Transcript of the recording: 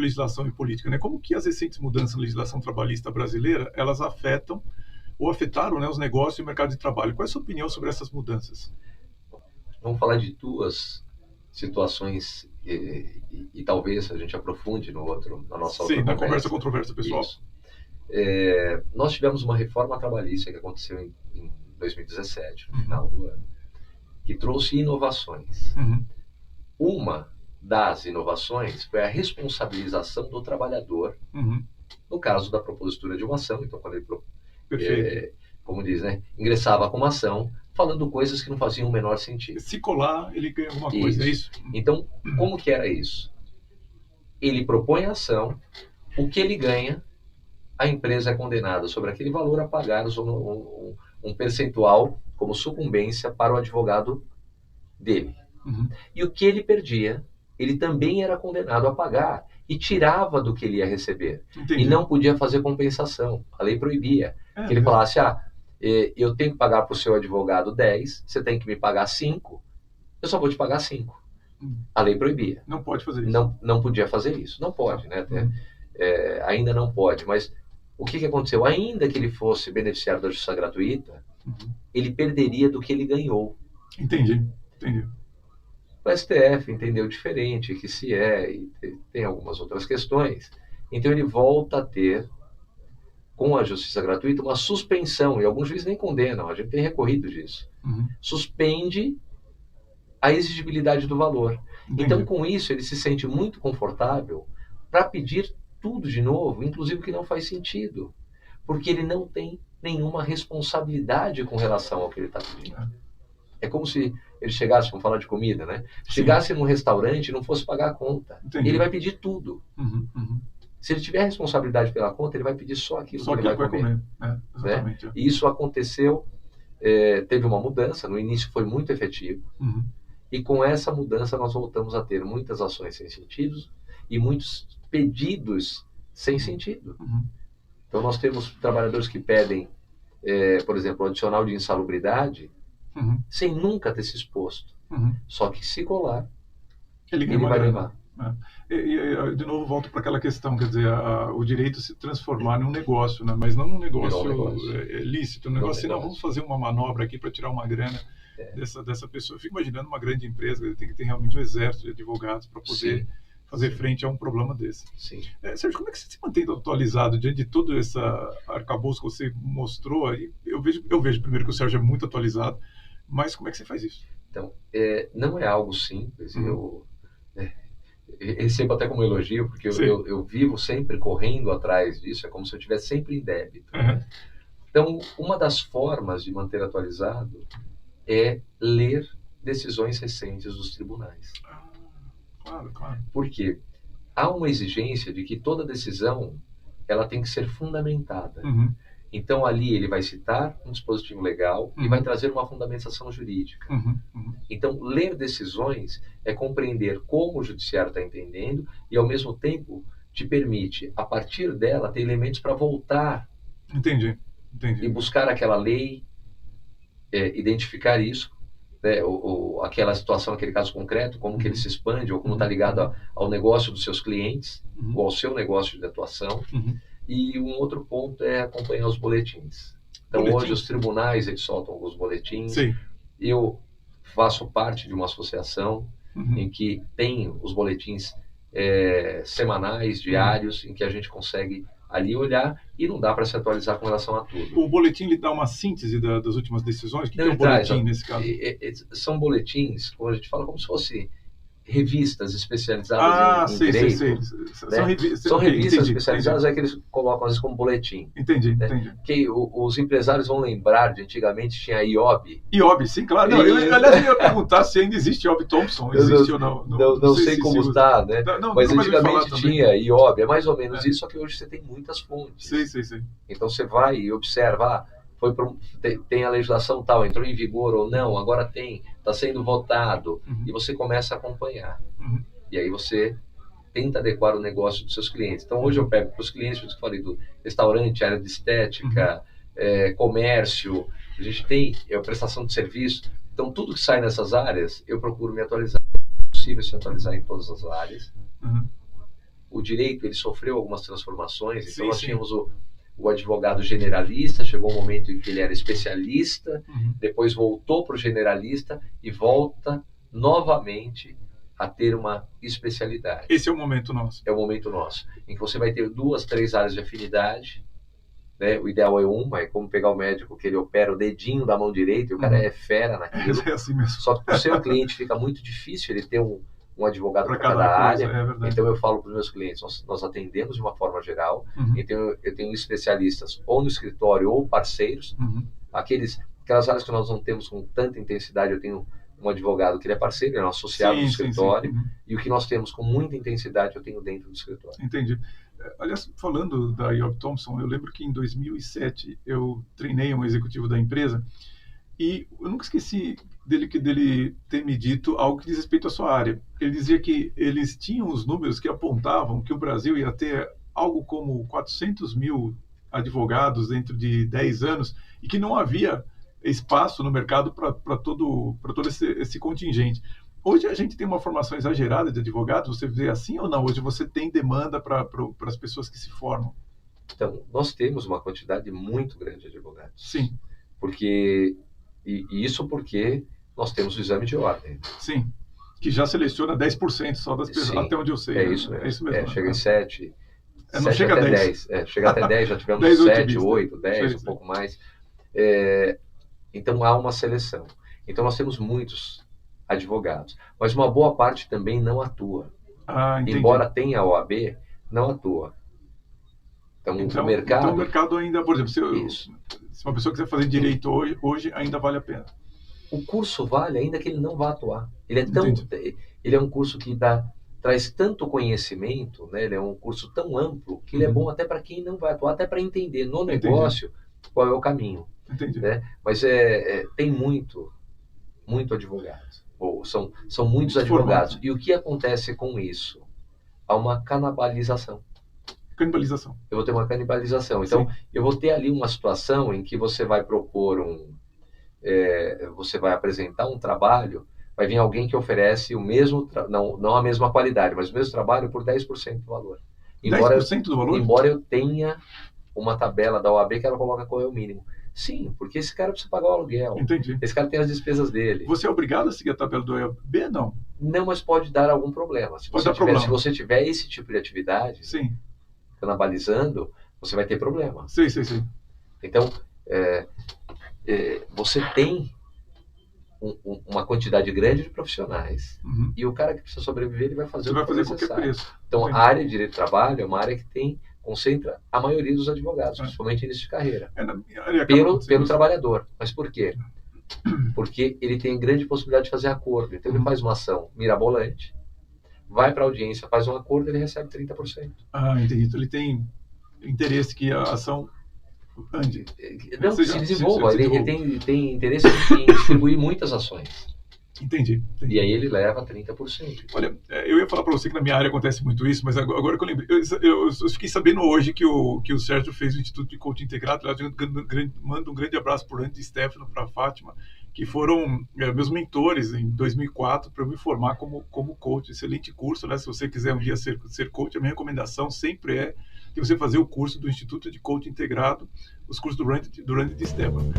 legislação e política, né? Como que as recentes mudanças na legislação trabalhista brasileira, elas afetam ou afetaram, né, os negócios e o mercado de trabalho? Qual é a sua opinião sobre essas mudanças? Vamos falar de duas situações e talvez a gente aprofunde na nossa Sim, outra na conversa controversa, pessoal. Isso. Nós tivemos uma reforma trabalhista que aconteceu em 2017, no final do ano, que trouxe inovações. Uma das inovações foi a responsabilização do trabalhador, no caso da propositura de uma ação. Então, quando ele, como diz, né, ingressava com uma ação, falando coisas que não faziam o menor sentido. Se colar, ele ganha alguma coisa, é isso? Então, como que era isso? Ele propõe a ação, o que ele ganha, a empresa é condenada sobre aquele valor a pagar um percentual como sucumbência para o advogado dele. E o que ele perdia, ele também era condenado a pagar e tirava do que ele ia receber. Entendi. E não podia fazer compensação. A lei proibia. Que ele falasse, eu tenho que pagar para o seu advogado 10, você tem que me pagar 5, eu só vou te pagar 5. A lei proibia. Não pode fazer isso. Não podia fazer isso. Não pode, né? Ainda não pode. Mas o que aconteceu? Ainda que ele fosse beneficiário da justiça gratuita, ele perderia do que ele ganhou. Entendi. O STF entendeu diferente, que e tem algumas outras questões. Então ele volta a ter, com a justiça gratuita, uma suspensão, e alguns juízes nem condenam, a gente tem recorrido disso. Suspende a exigibilidade do valor. Entendi. Então, com isso, ele se sente muito confortável para pedir tudo de novo, inclusive o que não faz sentido, porque ele não tem nenhuma responsabilidade com relação ao que ele está pedindo. É como se ele chegasse, vamos falar de comida, né? Chegasse num restaurante e não fosse pagar a conta. Entendi. Ele vai pedir tudo. Se ele tiver responsabilidade pela conta, ele vai pedir só aquilo que ele vai comer. Exatamente. Né? E isso aconteceu, teve uma mudança, no início foi muito efetivo, e com essa mudança nós voltamos a ter muitas ações sem sentido e muitos pedidos sem sentido. Então nós temos trabalhadores que pedem, por exemplo, o adicional de insalubridade, sem nunca ter se exposto. Só que se colar, ele vai levar. E de novo volto para aquela questão, quer dizer, o direito se transformar num negócio, né? Mas não num negócio lícito, um negócio assim, não, vamos fazer uma manobra aqui para tirar uma grana dessa pessoa. Eu fico imaginando uma grande empresa, tem que ter realmente um exército de advogados para poder fazer frente a um problema desse. Sérgio, como é que você se mantém atualizado diante de todo esse arcabouço que você mostrou aí? Eu vejo primeiro que o Sérgio é muito atualizado, mas como é que você faz isso? Então, não é algo simples. Eu recebo até como elogio, porque eu vivo sempre correndo atrás disso, é como se eu estivesse sempre em débito. Então, uma das formas de manter atualizado é ler decisões recentes dos tribunais. Claro. Porque há uma exigência de que toda decisão ela tem que ser fundamentada. Então, ali ele vai citar um dispositivo legal e vai trazer uma fundamentação jurídica. Então, ler decisões é compreender como o judiciário está entendendo e, ao mesmo tempo, te permite, a partir dela, ter elementos para voltar. Entendi. E buscar aquela lei, identificar isso, né, ou aquela situação, aquele caso concreto, como que ele se expande, ou como está ligado ao negócio dos seus clientes, ou ao seu negócio de atuação. E um outro ponto é acompanhar os boletins. Então, hoje os tribunais eles soltam alguns boletins. Eu faço parte de uma associação em que tem os boletins semanais, diários, em que a gente consegue ali olhar e não dá para se atualizar com relação a tudo. O boletim lhe dá uma síntese das últimas decisões? O que é o boletim nesse caso? São boletins, como a gente fala, como se fosse revistas especializadas em direito. Né? São revistas especializadas que eles colocam às vezes como boletim. Entendi. Que os empresários vão lembrar de antigamente tinha IOB. IOB, sim, claro. Não, aliás, eu ia perguntar se ainda existe IOB Thompson. Existe ou não? Não sei como está, né? Mas antigamente tinha IOB. É mais ou menos isso, só que hoje você tem muitas fontes. Sim. Então você vai e observa, tem a legislação tal, entrou em vigor ou não, agora está sendo votado, e você começa a acompanhar. E aí você tenta adequar o negócio dos seus clientes. Então hoje eu pego para os clientes, eu falei do restaurante, área de estética, comércio, a gente tem prestação de serviço. Então tudo que sai nessas áreas, eu procuro me atualizar. É possível se atualizar em todas as áreas. o direito ele sofreu algumas transformações, então Sim, nós sim. tínhamos o advogado generalista, chegou um momento em que ele era especialista, depois voltou para o generalista e volta novamente a ter uma especialidade. Esse é o momento nosso. É o momento nosso, em que você vai ter 2, 3 áreas de afinidade, né? O ideal é uma, é como pegar o médico que ele opera o dedinho da mão direita e o cara é fera naquilo. É assim mesmo. Só que para o seu cliente fica muito difícil ele ter um advogado para cada coisa, área. Então eu falo para os meus clientes, nós atendemos de uma forma geral, então eu tenho especialistas ou no escritório ou parceiros, aquelas áreas que nós não temos com tanta intensidade, eu tenho um advogado que ele é parceiro, ele é um associado do escritório, e o que nós temos com muita intensidade eu tenho dentro do escritório. Entendi. Aliás, falando da Yob Thompson, eu lembro que em 2007 eu treinei um executivo da empresa e eu nunca esqueci dele ter me dito algo que diz respeito à sua área. Ele dizia que eles tinham os números que apontavam que o Brasil ia ter algo como 400 mil advogados dentro de 10 anos e que não havia espaço no mercado para todo esse contingente. Hoje a gente tem uma formação exagerada de advogados, você vê assim ou não? Hoje você tem demanda para as pessoas que se formam? Então, nós temos uma quantidade muito grande de advogados. Sim. E isso porque nós temos o exame de ordem. Sim, que já seleciona 10% só das pessoas, até onde eu sei. É isso mesmo. É isso mesmo. Chega em 7. Não chega até a 10. Chega até 10, já tivemos 10 7, 8, 10, um pouco mais. Então há uma seleção. Então nós temos muitos advogados, mas uma boa parte também não atua. Embora tenha a OAB, não atua. Então o mercado ainda, por exemplo, se uma pessoa quiser fazer direito hoje ainda vale a pena. O curso vale, ainda que ele não vá atuar. Ele é um curso que traz tanto conhecimento, né? Ele é um curso tão amplo que ele é bom até para quem não vai atuar, até para entender no negócio qual é o caminho. Entendi. Né? Mas tem muito advogado. Ou são muitos advogados. E o que acontece com isso? Há uma canibalização. Canibalização. Eu vou ter uma canibalização. Então, eu vou ter ali uma situação em que você vai propor você vai apresentar um trabalho, vai vir alguém que oferece o mesmo, não a mesma qualidade, mas o mesmo trabalho por 10% do valor. 10% do valor? Embora eu tenha uma tabela da OAB que ela coloca qual é o mínimo. Sim, porque esse cara precisa pagar o aluguel. Entendi. Esse cara tem as despesas dele. Você é obrigado a seguir a tabela do OAB, não? Não, mas pode dar algum problema. Se você tiver esse tipo de atividade, canibalizando, você vai ter problema. Sim. Então, você tem uma quantidade grande de profissionais e o cara que precisa sobreviver, ele vai fazer qualquer preço. Então, a área de direito do trabalho é uma área que concentra a maioria dos advogados, principalmente início de carreira, pelo trabalhador. Mas por quê? Porque ele tem grande possibilidade de fazer acordo. Então, ele faz uma ação mirabolante, vai para a audiência, faz um acordo, ele recebe 30%. Entendi. Então, ele tem interesse que a ação ande. Não, se desenvolva. Ele tem interesse em distribuir muitas ações. Entendi. E aí ele leva 30%. Olha, eu ia falar para você que na minha área acontece muito isso, mas agora que eu lembrei, eu fiquei sabendo hoje que o Sérgio fez o Instituto de Coaching Integrado. Mando um grande abraço para o Andy e Stefano, para a Fátima, que foram meus mentores em 2004 para eu me formar como coach. Excelente curso, né? Se você quiser um dia ser coach, a minha recomendação sempre é que você fazer o curso do Instituto de Coaching Integrado, os cursos do Randy e Stefano.